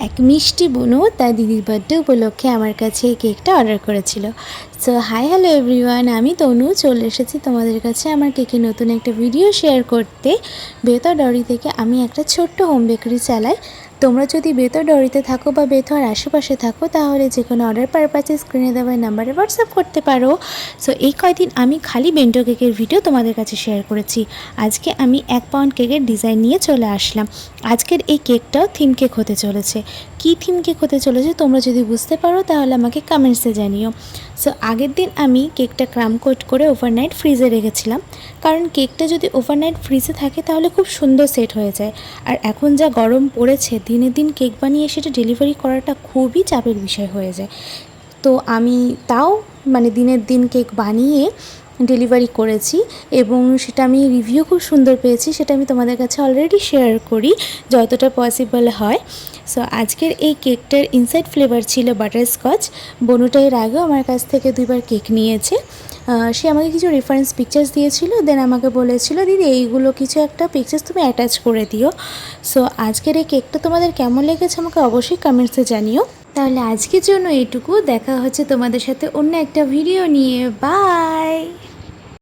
এক মিষ্টি বোনও তার দিদির বার্থডে উপলক্ষে আমার কাছে এই কেকটা অর্ডার করেছিল। সো হাই হ্যালো এভরিওয়ান, আমি তনু চলে এসেছি তোমাদের কাছে আমার কেকের নতুন একটা ভিডিও শেয়ার করতে। বেথর ডরি থেকে আমি একটা ছোট্ট হোম বেকারি চালাই। তোমরা যদি বেথর ডরিতে থাকো বা বেথর আশেপাশে থাকো তাহলে যে কোনো অর্ডার পারপাসে স্ক্রিনে দেওয়া নাম্বারে হোয়াটসঅ্যাপ করতে পারো। সো এই কয়দিন আমি খালি বেন্টো কেকের ভিডিও তোমাদের কাছে শেয়ার করেছি। আজকে আমি 1 পাউন্ড কেকের ডিজাইন নিয়ে চলে আসলাম। আজকের এই কেকটাও থিম কেক হতে চলেছে। কী থিম কেক হতে চলেছে তোমরা যদি বুঝতে পারো তাহলে আমাকে কমেন্টসে জানিও। সো আগের দিন আমি কেকটা ক্রাম কোট করে ওভারনাইট ফ্রিজে রেখেছিলাম, কারণ কেকটা যদি ওভারনাইট ফ্রিজে থাকে তাহলে খুব সুন্দর সেট হয়ে যায়। আর এখন যা গরম পড়েছে, দিনে দিন কেক বানিয়ে সেটা ডেলিভারি করাটা খুবই চাপের বিষয় হয়ে যায়। তো আমি তাও দিনের দিন কেক বানিয়ে ডেলিভারি করেছি এবং সেটা আমি রিভিউ খুব সুন্দর পেয়েছি। সেটা আমি তোমাদের কাছে অলরেডি শেয়ার করি যতটা পসিবল হয়। সো আজকের এই কেকটার ইনসাইড ফ্লেভার ছিল বাটারস্কচ। বনুটা এর আগেও আমার কাছ থেকে 2বার কেক নিয়েছে। সে আমাকে কিছু রেফারেন্স পিকচার্স দিয়েছিল, দেন আমাকে বলেছিল দিদি এইগুলো কিছু একটা পিকচার্স তুমি অ্যাটাচ করে দিও। সো আজকের এই কেকটা তোমাদের কেমন লেগেছে আমাকে অবশ্যই কমেন্টসে জানিও। তাহলে আজকের জন্য এইটুকু, দেখা হচ্ছে তোমাদের সাথে অন্য একটা ভিডিও নিয়ে। বাই।